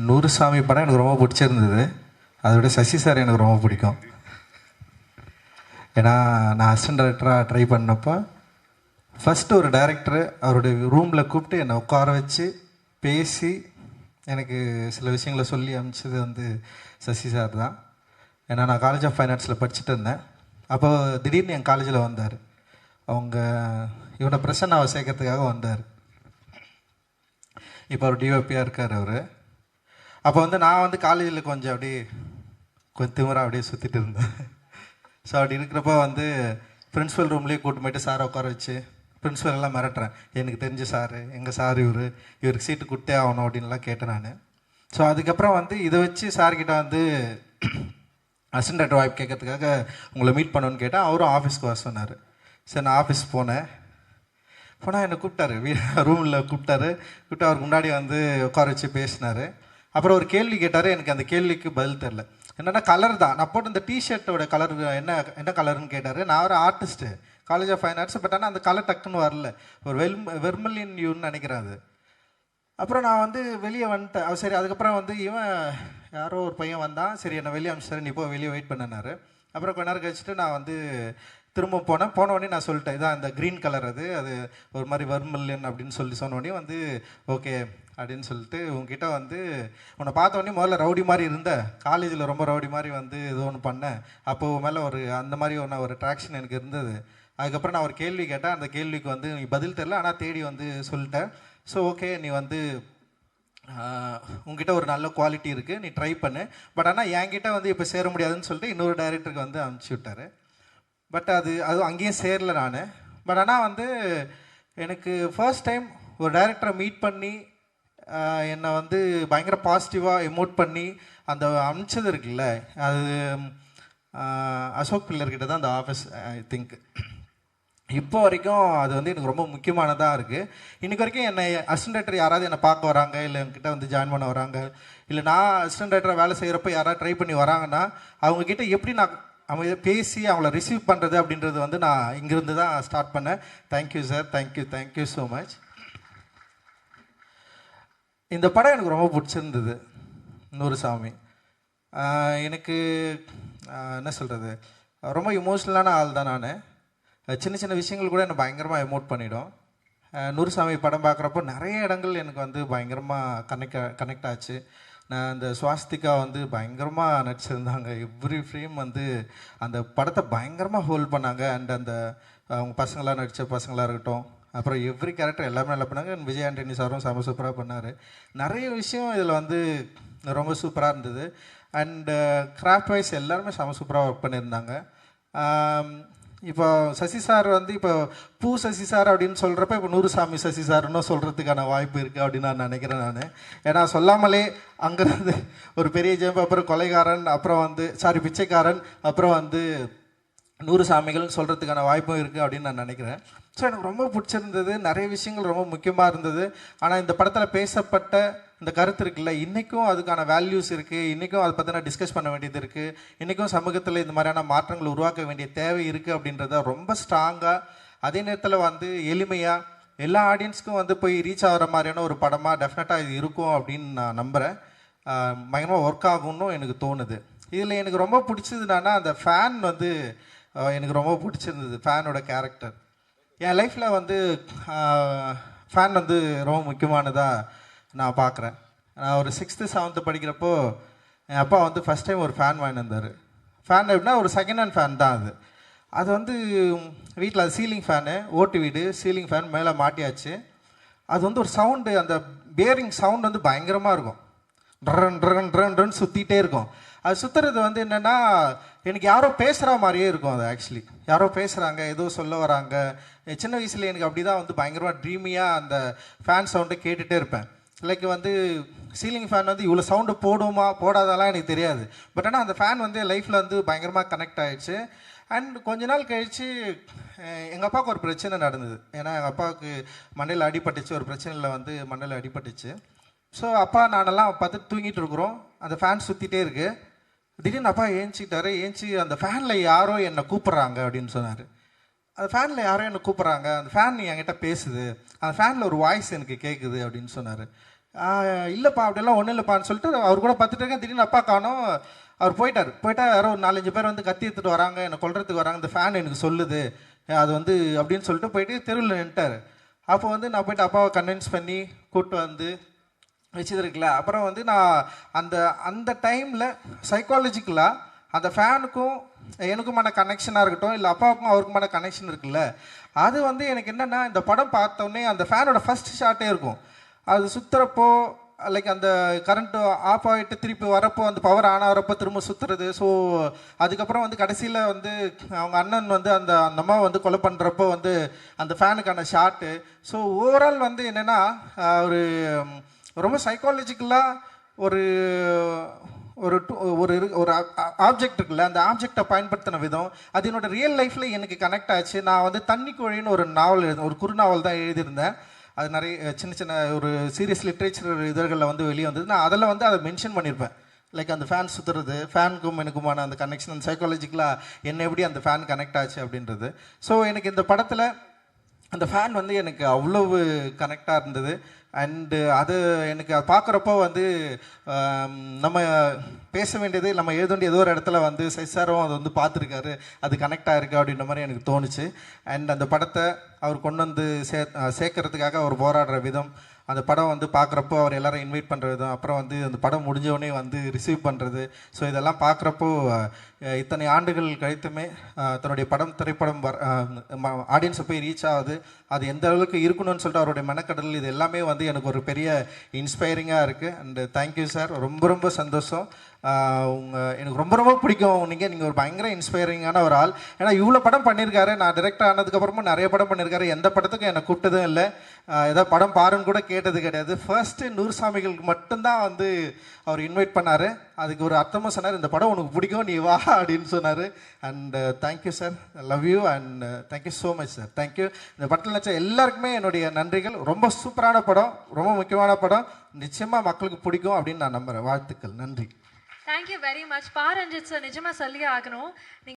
நூறுசாமி படம் எனக்கு ரொம்ப பிடிச்சிருந்தது. அதை விட சசி சார் எனக்கு ரொம்ப பிடிக்கும். ஏன்னா நான் அசிஸ்டன்ட் டைரக்டராக ட்ரை பண்ணப்போ ஃபஸ்ட்டு ஒரு டைரக்டரு அவருடைய ரூமில் கூப்பிட்டு என்னை உட்கார வச்சு பேசி எனக்கு சில விஷயங்களை சொல்லி அனுப்பிச்சது வந்து சசி சார் தான். ஏன்னா நான் காலேஜ் ஆஃப் ஃபைனான்ஸில் படிச்சுட்டு இருந்தேன். அப்போ திடீர்னு என் காலேஜில் வந்தார். அவங்க இவனை பிரசன்னாவை சேர்க்கறதுக்காக வந்தார். இப்போ அவர் டிஓபியாக இருக்கார் அவர். அப்போ வந்து நான் வந்து காலேஜில் கொஞ்சம் திமிராக அப்படியே சுற்றிட்டு இருந்தேன். ஸோ அப்படி இருக்கிறப்ப வந்து பிரின்ஸிபல் ரூம்லேயே கூட்டு போயிட்டு சாரை உட்கார வச்சு பிரின்ஸிபல் எல்லாம் மிரட்டுறேன். எனக்கு தெரிஞ்ச சார், எங்கள் சார் இவருக்கு சீட்டு கொடுத்தே ஆகணும் அப்படின்லாம் கேட்டேன் நான். ஸோ அதுக்கப்புறம் வந்து இதை வச்சு சார்கிட்ட வந்து அசிஸ்டன்ட் டைரக்டர் வாய்ப்பு கேட்கறதுக்காக உங்களை மீட் பண்ணணுன்னு கேட்டால் அவரும் ஆஃபீஸ்க்கு வர சொன்னார். சரி நான் ஆஃபீஸ் போனேன். என்னை கூப்பிட்டாரு, ரூமில் கூப்பிட்டாரு. கூப்பிட்டு அவருக்கு முன்னாடி வந்து உட்கார வச்சு பேசினார். அப்புறம் ஒரு கேள்வி கேட்டார். எனக்கு அந்த கேள்விக்கு பதில் தெரில. என்னென்னா கலர் தான். நான் போட்டு இந்த டிஷர்ட்டோட கலர் என்ன கலர்னு கேட்டார். நான் ஒரு artist, college of fine arts. But ஆனால் அந்த கலர் டக்குன்னு வரல. ஒரு வெர்மலின் யூன்னு நினைக்கிறேன் அது. அப்புறம் நான் வந்து வெளியே வந்துட்டேன். சரி அதுக்கப்புறம் வந்து இவன் யாரோ ஒரு பையன் வந்தான். சரி என்னை வெளியே அனுப்பிச்சாரு, நீ இப்போ வெளியே வெயிட் பண்ணினார். அப்புறம் கொஞ்ச நேரம் கழிச்சுட்டு நான் வந்து திரும்ப போனோடனே நான் சொல்லிட்டேன், இதான் இந்த க்ரீன் கலர் அது ஒரு மாதிரி வர்மல்யன் அப்படின்னு சொன்னோடனே வந்து ஓகே அப்படின்னு சொல்லிட்டு உங்ககிட்ட வந்து உன்னை பார்த்தோடனே முதல்ல ரவுடி மாதிரி இருந்த, காலேஜில் ரொம்ப ரவுடி மாதிரி வந்து ஏதோ ஒன்று பண்ணேன். அப்போது மேலே ஒரு அந்த மாதிரி ஒரு அட்ராக்ஷன் எனக்கு இருந்தது. அதுக்கப்புறம் நான் ஒரு கேள்வி கேட்டேன். அந்த கேள்விக்கு வந்து நீ பதில் தெரில, ஆனால் தேடி வந்து சொல்லிட்டேன். ஸோ ஓகே நீ வந்து உங்ககிட்ட ஒரு நல்ல குவாலிட்டி இருக்குது, நீ ட்ரை பண்ணு. பட் ஆனால் என்கிட்ட வந்து இப்போ சேர முடியாதுன்னு சொல்லிட்டு இன்னொரு டைரக்டருக்கு வந்து அனுப்பிச்சி விட்டார். பட் அது அங்கேயும் சேரல நான். பட் ஆனால் வந்து எனக்கு ஃபர்ஸ்ட் டைம் ஒரு டைரக்டரை மீட் பண்ணி என்னை வந்து பயங்கர பாசிட்டிவாக எமோட் பண்ணி அந்த அனுப்பிச்சது இருக்குல்ல, அது அசோக் பில்லர்கிட்ட தான் அந்த ஆஃபீஸ். ஐ திங்க் இப்போ வரைக்கும் அது வந்து எனக்கு ரொம்ப முக்கியமானதாக இருக்குது. இன்றைக்கி வரைக்கும் என்னை அசிஸ்டன்ட் டைரக்டர் யாராவது என்னை பார்க்க வராங்க, இல்லை என்கிட்ட வந்து ஜாயின் பண்ண வராங்க, இல்லை நான் அசிஸ்டன்ட் டைரக்டராக வேலை செய்கிறப்ப யாராவது ட்ரை பண்ணி வராங்கன்னா அவங்கக்கிட்ட எப்படி நான் அவங்க பேசி அவங்கள ரிசீவ் பண்ணுறது அப்படின்றது வந்து நான் இங்கேருந்து தான் ஸ்டார்ட் பண்ணேன். Thank you sir, thank you so much. இந்த படம் எனக்கு ரொம்ப பிடிச்சிருந்தது. நூறுசாமி எனக்கு என்ன சொல்கிறது, ரொம்ப இமோஷ்னலான ஆள் தான் நான். சின்ன சின்ன விஷயங்கள் கூட என்னை பயங்கரமாக எமோட் பண்ணிவிடும். நூறுசாமி படம் பார்க்குறப்போ நிறைய இடங்கள் எனக்கு வந்து பயங்கரமாக கனெக்ட் ஆச்சு. நான் அந்த சுவாஸ்திகா வந்து பயங்கரமாக நடிச்சிருந்தாங்க. எவ்ரி ஃப்ரேம் வந்து அந்த படத்தை பயங்கரமாக ஹோல்ட் பண்ணாங்க. அண்ட் அந்த அவங்க பசங்களாக நடித்த பசங்களாக இருக்கட்டும், அப்புறம் எவ்ரி கேரக்டர் எல்லாமே நல்லா பண்ணாங்க. விஜய் ஆண்டனி சாரும் செம சூப்பராக பண்ணார். நிறைய விஷயம் இதில் வந்து ரொம்ப சூப்பராக இருந்தது. அண்டு கிராஃப்ட் வைஸ் எல்லாருமே செம சூப்பராக ஒர்க் பண்ணியிருந்தாங்க. இப்போ சசி சார் வந்து இப்போ சசி சார் அப்படின்னு சொல்கிறப்ப இப்போ நூறுசாமி சசி சார்னு சொல்கிறதுக்கான வாய்ப்பு இருக்குது அப்படின்னு நான் நினைக்கிறேன் நான். ஏன்னா சொல்லாமலே அங்கேருந்து ஒரு பெரிய ஜெம்பு, அப்புறம் கொலைகாரன், அப்புறம் வந்து பிச்சைக்காரன், அப்புறம் வந்து நூறுசாமிகள்னு சொல்கிறதுக்கான வாய்ப்பும் இருக்குது அப்படின்னு நான் நினைக்கிறேன். ஸோ எனக்கு ரொம்ப பிடிச்சிருந்தது. நிறைய விஷயங்கள் ரொம்ப முக்கியமாக இருந்தது. ஆனால் இந்த படத்தில் பேசப்பட்ட இந்த கருத்து இருக்குல்ல, இன்றைக்கும் அதுக்கான வேல்யூஸ் இருக்குது. இன்றைக்கும் அதை பற்றின டிஸ்கஸ் பண்ண வேண்டியது இருக்குது. இன்றைக்கும் சமூகத்தில் இந்த மாதிரியான மாற்றங்கள் உருவாக்க வேண்டிய தேவை இருக்குது அப்படின்றத ரொம்ப ஸ்ட்ராங்காக, அதே நேரத்தில் வந்து எளிமையாக எல்லா ஆடியன்ஸுக்கும் வந்து போய் ரீச் ஆகிற மாதிரியான ஒரு படமாக டெஃபினட்டாக இது இருக்கும் அப்படின்னு நான் நம்புகிறேன். பயங்கரமாக ஒர்க் ஆகும்னு எனக்கு தோணுது. இதில் எனக்கு ரொம்ப பிடிச்சதுனா அந்த ஃபேன் வந்து எனக்கு ரொம்ப பிடிச்சிருந்தது. ஃபேனோட கேரக்டர் என் லைஃப்பில் வந்து ஃபேன் வந்து ரொம்ப முக்கியமானதாக நான் பார்க்குறேன். நான் ஒரு 6th 7th படிக்கிறப்போ என் அப்பா வந்து ஃபஸ்ட் டைம் ஒரு ஃபேன் வாங்கி வந்தார். ஃபேன் எப்படின்னா ஒரு செகண்ட் ஹேண்ட் ஃபேன் தான் அது வந்து வீட்டில் அது சீலிங் ஃபேனு, ஓட்டு வீடு, சீலிங் ஃபேன் மேலே மாட்டியாச்சு. அது வந்து ஒரு சவுண்டு, அந்த பேரிங் சவுண்ட் வந்து பயங்கரமாக இருக்கும். ட்ரன் ட்ரன் ட்ரன் ட்ரன் சுற்றிகிட்டே இருக்கும். அது சுற்றுறது வந்து என்னென்னா எனக்கு யாரோ பேசுகிற மாதிரியே இருக்கும். அது ஆக்சுவலி யாரோ பேசுகிறாங்க, ஏதோ சொல்ல வராங்க. சின்ன வயசில் எனக்கு அப்படி தான் வந்து பயங்கரமாக ட்ரீமியாக அந்த ஃபேன் சவுண்டை கேட்டுகிட்டே இருப்பேன். லைக் வந்து சீலிங் ஃபேன் வந்து இவ்வளோ சவுண்டு போடுமா போடாதெல்லாம் எனக்கு தெரியாது. பட் ஆனால் அந்த ஃபேன் வந்து லைஃப்பில் வந்து பயங்கரமாக கனெக்ட் ஆகிடுச்சு. அண்ட் கொஞ்ச நாள் கழித்து எங்கள் அப்பாவுக்கு ஒரு பிரச்சனை நடந்தது. ஏன்னா எங்கள் அப்பாவுக்கு மண்டையில் அடிபட்டுச்சு. ஒரு பிரச்சனையில் வந்து மண்டையில் அடிபட்டுச்சு. ஸோ அப்பா நானெல்லாம் பார்த்து தூங்கிட்டு இருக்கிறோம். அந்த ஃபேன் சுற்றிட்டே இருக்குது. திடீர்னு அப்பா ஏஞ்சி அந்த ஃபேனில் யாரோ என்னை கூப்பிட்றாங்க அப்படின்னு சொன்னார். அந்த ஃபேனில் யாரோ என்னை கூப்பிட்றாங்க, அந்த ஃபேன் என்கிட்ட பேசுது, அந்த ஃபேனில் ஒரு வாய்ஸ் எனக்கு கேட்குது அப்படின்னு சொன்னார். இல்லைப்பா அப்படியெல்லாம் ஒன்றும் இல்லைப்பான்னு சொல்லிட்டு அவர் கூட பார்த்துட்டு இருக்கேன். திடீர்னு அப்பா காணோம். அவர் போயிட்டா யாரோ ஒரு 4-5 பேர் வந்து கத்தி எடுத்துட்டு வராங்க, என்னை கொல்றதுக்கு வராங்க, இந்த ஃபேன் எனக்கு சொல்லுது அது வந்து அப்படின்னு சொல்லிட்டு போயிட்டு தெருவில் நின்ட்டார். அப்போ வந்து நான் போயிட்டு அப்பாவை கன்வின்ஸ் பண்ணி கூப்பிட்டு வந்து வச்சது இருக்குல்ல. அப்புறம் வந்து நான் அந்த அந்த டைமில் சைக்காலஜிக்கலாக அந்த ஃபேனுக்கும் எனக்குமான கனெக்ஷனாக இருக்கட்டும், இல்லை அப்பாவுக்கும் அவருக்குமான கனெக்ஷன் இருக்குல்ல, அது வந்து எனக்கு என்னென்னா இந்த படம் பார்த்தோன்னே அந்த ஃபேனோட ஃபஸ்ட் ஷாட்டே இருக்கும். அது சுற்றுறப்போ லைக் அந்த கரண்ட்டு ஆஃப் ஆகிட்டு திருப்பி வரப்போ அந்த பவர் ஆன் ஆகிறப்போ திரும்ப சுற்றுறது. ஸோ அதுக்கப்புறம் வந்து கடைசியில் வந்து அவங்க அண்ணன் வந்து அந்த அந்த அம்மாவை வந்து கொலை பண்ணுறப்போ வந்து அந்த ஃபேனுக்கான ஷாட்டு. ஸோ ஓவரால் வந்து என்னென்னா ஒரு ரொம்ப சைக்காலஜிக்கலாக ஒரு ஒரு ஒரு ஆப்ஜெக்ட் இருக்குல்ல, அந்த ஆப்ஜெக்டை பயன்படுத்தின விதம் அது என்னோட ரியல் லைஃப்பில் எனக்கு கனெக்ட் ஆச்சு. நான் வந்து தண்ணி கோழின்னு ஒரு நாவல் ஒரு குறுநாவல் தான் எழுதியிருந்தேன். அது நிறைய சின்ன சின்ன ஒரு சீரியஸ் லிட்ரேச்சர் இதழ்களில் வந்து வெளியே வந்தது. நான் அதில் வந்து அதை மென்ஷன் பண்ணியிருப்பேன். லைக் அந்த ஃபேன் சுற்றுறது, ஃபேனுக்கும் எனக்குமான அந்த கனெக்ஷன், அந்த சைக்காலஜிக்கலாக என்ன எப்படி அந்த ஃபேன் கனெக்ட் ஆச்சு அப்படின்றது. ஸோ எனக்கு இந்த படத்தில் அந்த ஃபேன் வந்து எனக்கு அவ்வளவு கனெக்டாக இருந்தது. அண்டு அது எனக்கு அது பார்க்குறப்போ வந்து நம்ம பேச வேண்டியது நம்ம எழுத வேண்டிய ஏதோ ஒரு இடத்துல வந்து சைசாரும் அதை வந்து பார்த்துருக்காரு, அது கனெக்ட் ஆகிருக்கு அப்படின்ற மாதிரி எனக்கு தோணுச்சு. அண்ட் அந்த படத்தை அவர் கொண்டு வந்து சேர்க்கறதுக்காக அவர் போராடுற விதம், அந்த படம் வந்து பார்க்குறப்போ அவர் எல்லாரும் இன்வைட் பண்ணுற விதம், அப்புறம் வந்து அந்த படம் முடிஞ்சவொடனே வந்து ரிசீவ் பண்ணுறது. ஸோ இதெல்லாம் பார்க்குறப்போ இத்தனை ஆண்டுகள் கழித்துமே தன்னுடைய திரைப்படம் ஆடியன்ஸை போய் ரீச் ஆகுது, அது எந்த அளவுக்கு இருக்கணும்னு சொல்லிட்டு அவருடைய மெனக்கடல், இது எல்லாமே வந்து எனக்கு ஒரு பெரிய இன்ஸ்பைரிங்காக இருக்குது. அண்டு தேங்க்யூ சார், ரொம்ப ரொம்ப சந்தோஷம். எனக்கு ரொம்ப ரொம்ப பிடிக்கும். நீங்கள் ஒரு பயங்கர இன்ஸ்பைரிங்கான ஒரு ஆள். ஏன்னா இவ்வளோ படம் பண்ணியிருக்காரு. நான் டிரெக்டர் ஆனதுக்கப்புறமும் நிறைய படம் பண்ணியிருக்காரு. எந்த படத்துக்கும் என்னை கூப்பிட்டதும் இல்லை, ஏதாவது படம் பாருன்னு கூட கேட்டது கிடையாது. ஃபர்ஸ்ட்டு நூறுசாமிகளுக்கு மட்டும்தான் வந்து அவர் இன்வைட் பண்ணார். அதுக்கு ஒரு அர்த்தமும் சொன்னார், இந்த படம் உனக்கு பிடிக்கும் நீ வா அப்படின்னு சொன்னார். And thank you sir, love you and thank you so much sir. Thank you. இந்த படத்தில் நினச்ச எல்லாருக்குமே என்னுடைய நன்றிகள். ரொம்ப சூப்பரான படம், ரொம்ப முக்கியமான படம், நிச்சயமாக மக்களுக்கு பிடிக்கும் அப்படின்னு நான் நம்புகிறேன். வாழ்த்துக்கள், நன்றி. Thank you very much. பா ரஞ்சித் சார், நிஜமாக சொல்லியே ஆகணும். நீங்கள்